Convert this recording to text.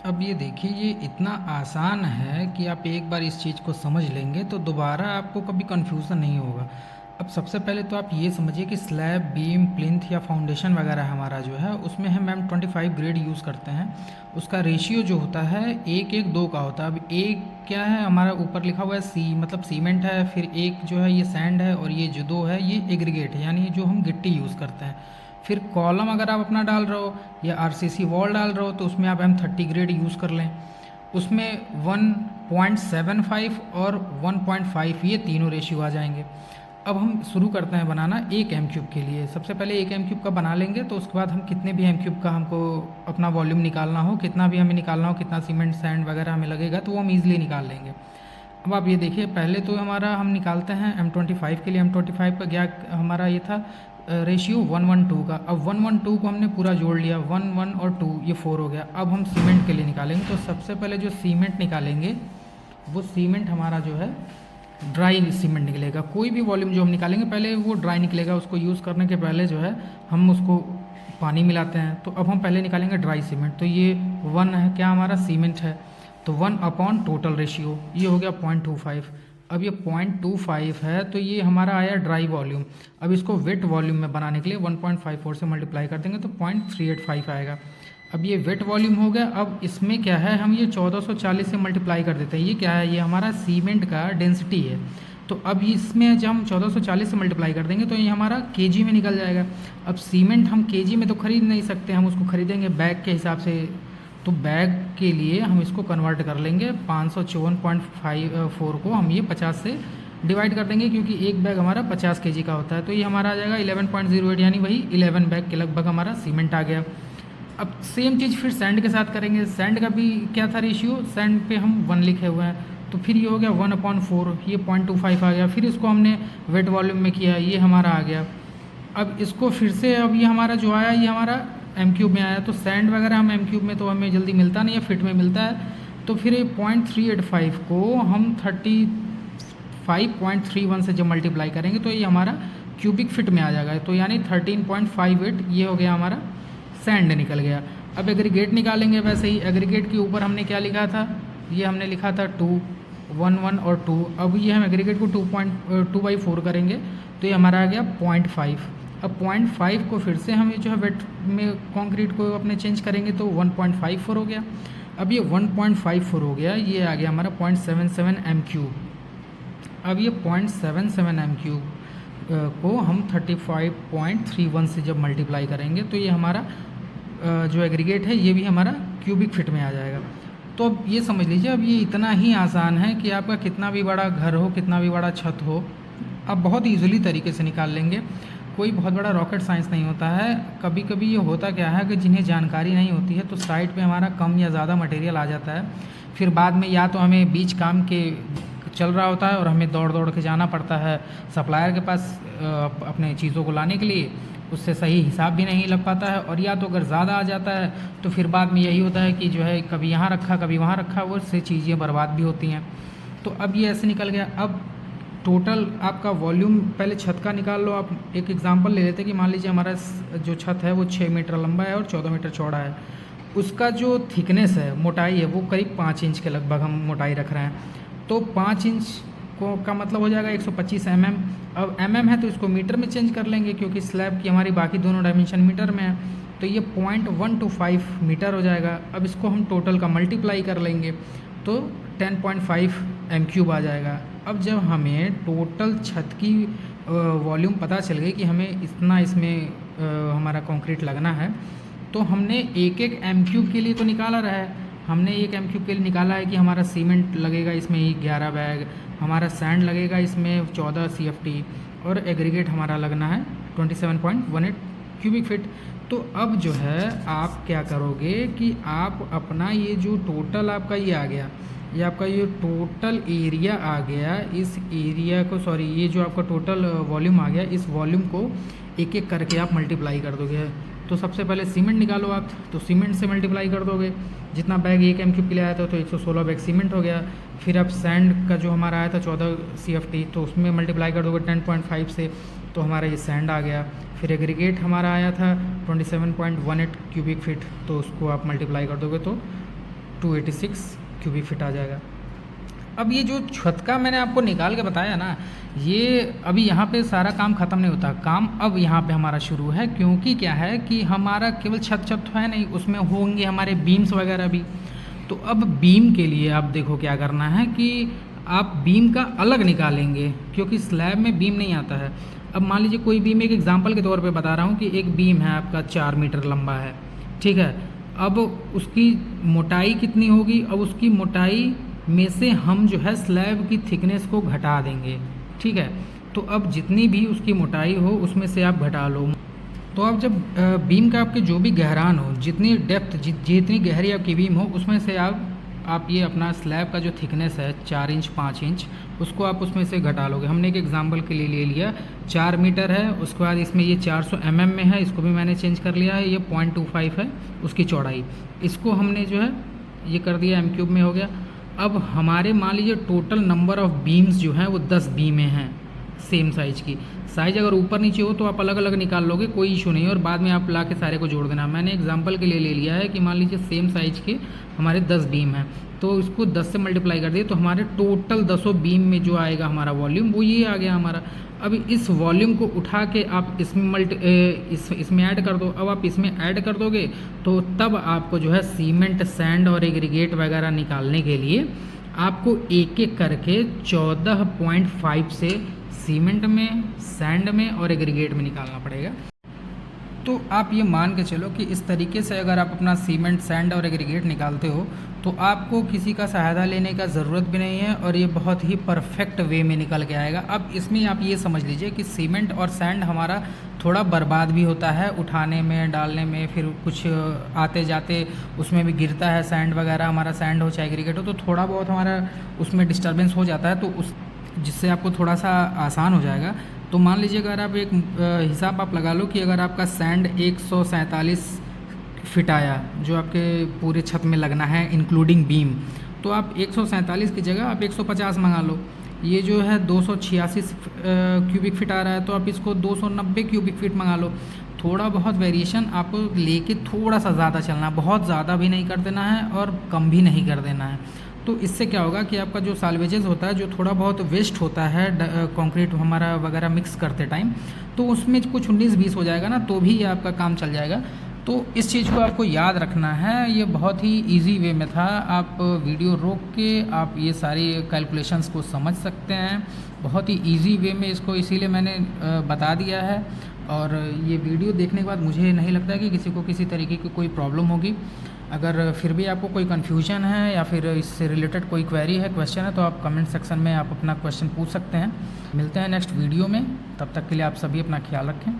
अब ये देखिए, ये इतना आसान है कि आप एक बार इस चीज़ को समझ लेंगे तो दोबारा आपको कभी कन्फ्यूज़न नहीं होगा। अब सबसे पहले तो आप ये समझिए कि स्लैब, बीम, प्लिंथ या फाउंडेशन वगैरह हमारा जो है उसमें हम M25 ग्रेड यूज़ करते हैं। उसका रेशियो जो होता है 1:1:2 का होता है। अब एक क्या है, हमारा ऊपर लिखा हुआ है सी मतलब सीमेंट है, फिर एक जो है ये सैंड है, और ये जो दो है ये एग्रीगेट है, यानी जो हम गिट्टी यूज़ करते हैं। फिर कॉलम अगर आप अपना डाल रहे हो या आरसीसी वॉल डाल रहे हो तो उसमें आप M30 ग्रेड यूज़ कर लें। उसमें 1.75 और 1.5 ये तीनों रेशियो आ जाएंगे। अब हम शुरू करते हैं बनाना एक एम क्यूब के लिए। सबसे पहले एक एम क्यूब का बना लेंगे, तो उसके बाद हम कितने भी एम क्यूब का हमको अपना वॉल्यूम निकालना हो, कितना भी हमें निकालना हो, कितना सीमेंट सैंड वगैरह हमें लगेगा, तो वो हम ईज़िली निकाल लेंगे। अब आप ये देखिए, पहले तो हमारा हम निकालते हैं M25 के लिए। M25 का क्या हमारा ये था रेशियो 1:1:2 का। अब 1:1:2 को हमने पूरा जोड़ लिया, 1 और 2 ये 4 हो गया। अब हम सीमेंट के लिए निकालेंगे, तो सबसे पहले जो सीमेंट निकालेंगे वो सीमेंट हमारा जो है ड्राई सीमेंट निकलेगा। कोई भी वॉल्यूम जो हम निकालेंगे पहले वो ड्राई निकलेगा। उसको यूज़ करने के पहले जो है हम उसको पानी मिलाते हैं। तो अब हम पहले निकालेंगे ड्राई सीमेंट। तो ये 1 है क्या, हमारा सीमेंट है, तो 1 टोटल रेशियो ये हो गया 0.25। अब ये 0.25 है तो ये हमारा आया ड्राई वॉल्यूम। अब इसको वेट वॉल्यूम में बनाने के लिए 1.54 से मल्टीप्लाई कर देंगे तो 0.385 आएगा। अब ये वेट वॉल्यूम हो गया। अब इसमें क्या है, हम ये 1440 से मल्टीप्लाई कर देते हैं। ये क्या है, ये हमारा सीमेंट का डेंसिटी है। तो अब इसमें जब हम 1440 से मल्टीप्लाई कर देंगे तो ये हमारा केजी में निकल जाएगा। अब सीमेंट हम केजी में तो खरीद नहीं सकते, हम उसको खरीदेंगे बैग के हिसाब से। तो बैग के लिए हम इसको कन्वर्ट कर लेंगे, 554 को हम ये 50 से डिवाइड कर देंगे, क्योंकि एक बैग हमारा 50 केजी का होता है। तो ये हमारा आ जाएगा 11.08, यानी वही 11 बैग के लगभग हमारा सीमेंट आ गया। अब सेम चीज़ फिर सैंड के साथ करेंगे। सैंड का भी क्या था रेशियो, सैंड पे हम 1 लिखे हुए हैं, तो फिर ये हो गया 1/4, ये 0.25 आ गया। फिर इसको हमने वेट वॉल्यूम में किया, ये हमारा आ गया। अब इसको फिर से, अब ये हमारा जो आया ये हमारा एम क्यूब में आया। तो सैंड वगैरह हम एम क्यूब में तो हमें जल्दी मिलता नहीं है, फिट में मिलता है। तो फिर ये 0.385 को हम 35.31 से जब मल्टीप्लाई करेंगे तो ये हमारा क्यूबिक फिट में आ जाएगा। तो यानी 13.58 ये हो गया हमारा सैंड निकल गया। अब एग्रीगेट निकालेंगे। वैसे ही एग्रीगेट के ऊपर हमने क्या लिखा था, ये हमने लिखा था 2, 1 और 2। अब ये हम एग्रीगेट को 2/4 करेंगे तो ये हमारा आ गया 0.5। अब 0.5 को फिर से हम ये जो है वेट में कंक्रीट को अपने चेंज करेंगे तो 1.54 हो गया। अब ये 1.54 हो गया, ये आ गया हमारा 0.77 एम क्यूब। अब ये 0.77 एम क्यूब को हम 35.31 से जब मल्टीप्लाई करेंगे तो ये हमारा जो एग्रीगेट है ये भी हमारा क्यूबिक फिट में आ जाएगा। तो अब ये समझ लीजिए, अब ये इतना ही आसान है कि आपका कितना भी बड़ा घर हो, कितना भी बड़ा छत हो, आप बहुत ईजिली तरीके से निकाल लेंगे। कोई बहुत बड़ा रॉकेट साइंस नहीं होता है। कभी कभी ये होता क्या है कि जिन्हें जानकारी नहीं होती है तो साइट पे हमारा कम या ज़्यादा मटेरियल आ जाता है। फिर बाद में या तो हमें बीच काम के चल रहा होता है और हमें दौड़ दौड़ के जाना पड़ता है सप्लायर के पास अपने चीज़ों को लाने के लिए, उससे सही हिसाब भी नहीं लग पाता है। और या तो अगर ज़्यादा आ जाता है तो फिर बाद में यही होता है कि जो है कभी यहाँ रखा कभी वहाँ रखा, वो से चीज़ें बर्बाद भी होती हैं। तो अब ये ऐसे निकल गया। अब टोटल आपका वॉल्यूम पहले छत का निकाल लो। आप एक एग्जांपल ले लेते हैं कि मान लीजिए हमारा जो छत है वो 6 मीटर लंबा है और 14 मीटर चौड़ा है। उसका जो थिकनेस है, मोटाई है, वो करीब 5 इंच के लगभग हम मोटाई रख रहे हैं। तो 5 इंच को का मतलब हो जाएगा 125 mm। अब mm है तो इसको मीटर में चेंज कर लेंगे, क्योंकि स्लैब की हमारी बाकी दोनों डायमेंशन मीटर में है। तो ये 0.125 मीटर हो जाएगा। अब इसको हम टोटल का मल्टीप्लाई कर लेंगे तो 10.5 एम क्यूब आ जाएगा। अब जब हमें टोटल छत की वॉल्यूम पता चल गई कि हमें इतना इसमें हमारा कंक्रीट लगना है, तो हमने एक एक एम क्यूब के लिए तो निकाला रहा है। हमने एक एम क्यूब के लिए निकाला है कि हमारा सीमेंट लगेगा इसमें 11 बैग, हमारा सैंड लगेगा इसमें 14 CFT, और एग्रीगेट हमारा लगना है 27.18 क्यूबिक फिट। तो अब जो है आप क्या करोगे कि आप अपना ये जो टोटल आपका ये आ गया, ये आपका ये टोटल एरिया आ गया, इस एरिया को, सॉरी, ये जो आपका टोटल वॉल्यूम आ गया, इस वॉल्यूम को एक एक करके आप मल्टीप्लाई कर दोगे। तो सबसे पहले सीमेंट निकालो आप, तो सीमेंट से मल्टीप्लाई कर दोगे। जितना बैग एक एम क्यूब के लिए आया था तो 116 बैग सीमेंट हो गया। फिर अब सैंड का जो हमारा आया था 14 CFT, तो उसमें मल्टीप्लाई कर दोगे 10.5 से, तो हमारा ये सैंड आ गया। फिर एग्रीगेट हमारा आया था 27.18 क्यूबिक फिट, तो उसको आप मल्टीप्लाई कर दोगे तो 286 क्यूबिक फिट आ जाएगा। अब ये जो छत का मैंने आपको निकाल के बताया ना, ये अभी यहाँ पे सारा काम ख़त्म नहीं होता, काम अब यहाँ पे हमारा शुरू है। क्योंकि क्या है कि हमारा केवल छत तो है नहीं, उसमें होंगे हमारे बीम्स वगैरह भी। तो अब बीम के लिए आप देखो क्या करना है कि आप बीम का अलग निकालेंगे, क्योंकि स्लैब में बीम नहीं आता है। अब मान लीजिए कोई बीम, एक एग्जांपल के तौर पे बता रहा हूँ कि एक बीम है आपका 4 मीटर लंबा है, ठीक है। अब उसकी मोटाई कितनी होगी, अब उसकी मोटाई में से हम जो है स्लैब की थिकनेस को घटा देंगे, ठीक है। तो अब जितनी भी उसकी मोटाई हो उसमें से आप घटा लो। तो अब जब बीम का आपके जो भी गहरान हो, जितनी डेप्थ जितनी गहरी आपकी बीम हो, उसमें से आप ये अपना स्लैब का जो थिकनेस है 4 इंच 5 इंच, उसको आप उसमें से घटा लोगे। हमने एक एग्जांपल के लिए ले लिया 4 मीटर है, उसके बाद इसमें ये 400 mm में है, इसको भी मैंने चेंज कर लिया है, ये 0.25 है उसकी चौड़ाई, इसको हमने जो है ये कर दिया m³ में हो गया। अब हमारे मान लीजिए टोटल नंबर ऑफ़ बीम्स जो हैं वो 10 बीमें हैं सेम साइज़ की। साइज़ अगर ऊपर नीचे हो तो आप अलग अलग निकाल लोगे, कोई इशू नहीं है, और बाद में आप ला के सारे को जोड़ देना। मैंने एग्जांपल के लिए ले लिया है कि मान लीजिए सेम साइज़ के हमारे 10 बीम हैं, तो इसको 10 से मल्टीप्लाई कर दिए तो हमारे टोटल 10 बीम में जो आएगा हमारा वॉल्यूम वो ये आ गया हमारा। अब इस वॉल्यूम को उठा के आप इसमें ऐड कर दो। अब आप इसमें ऐड कर दोगे तो तब आपको जो है सीमेंट, सैंड और एग्रीगेट वगैरह निकालने के लिए आपको एक एक करके 14.5 से सीमेंट में, सैंड में और एग्रीगेट में निकालना पड़ेगा। तो आप ये मान के चलो कि इस तरीके से अगर आप अपना सीमेंट, सैंड और एग्रीगेट निकालते हो तो आपको किसी का सहायता लेने का ज़रूरत भी नहीं है, और ये बहुत ही परफेक्ट वे में निकल के आएगा। अब इसमें आप ये समझ लीजिए कि सीमेंट और सैंड हमारा थोड़ा बर्बाद भी होता है उठाने में, डालने में, फिर कुछ आते जाते उसमें भी गिरता है सैंड वगैरह, हमारा सैंड हो चाहे एग्रीगेट हो, तो थोड़ा बहुत हमारा उसमें डिस्टर्बेंस हो जाता है, तो उस जिससे आपको थोड़ा सा आसान हो जाएगा। तो मान लीजिए अगर आप एक हिसाब आप लगा लो कि अगर आपका सैंड 147 फिट आया जो आपके पूरे छत में लगना है इंक्लूडिंग बीम, तो आप 147 की जगह आप 150 मंगा लो। ये जो है 286 क्यूबिक फिट आ रहा है, तो आप इसको 290 क्यूबिक फिट मंगा लो। थोड़ा बहुत वेरिएशन आपको लेके थोड़ा सा ज़्यादा चलना, बहुत ज़्यादा भी नहीं कर देना है और कम भी नहीं कर देना है। तो इससे क्या होगा कि आपका जो साल्वेजेस होता है, जो थोड़ा बहुत वेस्ट होता है कंक्रीट हमारा वगैरह मिक्स करते टाइम, तो उसमें कुछ 19-20 हो जाएगा ना, तो भी ये आपका काम चल जाएगा। तो इस चीज़ को आपको याद रखना है। ये बहुत ही इजी वे में था, आप वीडियो रोक के आप ये सारी कैलकुलेशंस को समझ सकते हैं बहुत ही इजी वे में, इसको इसीलिए मैंने बता दिया है। और ये वीडियो देखने के बाद मुझे नहीं लगता है कि किसी को किसी तरीके की कोई प्रॉब्लम होगी। अगर फिर भी आपको कोई कन्फ्यूजन है या फिर इससे रिलेटेड कोई क्वेरी है, क्वेश्चन है, तो आप कमेंट सेक्शन में आप अपना क्वेश्चन पूछ सकते हैं। मिलते हैं नेक्स्ट वीडियो में, तब तक के लिए आप सभी अपना ख्याल रखें।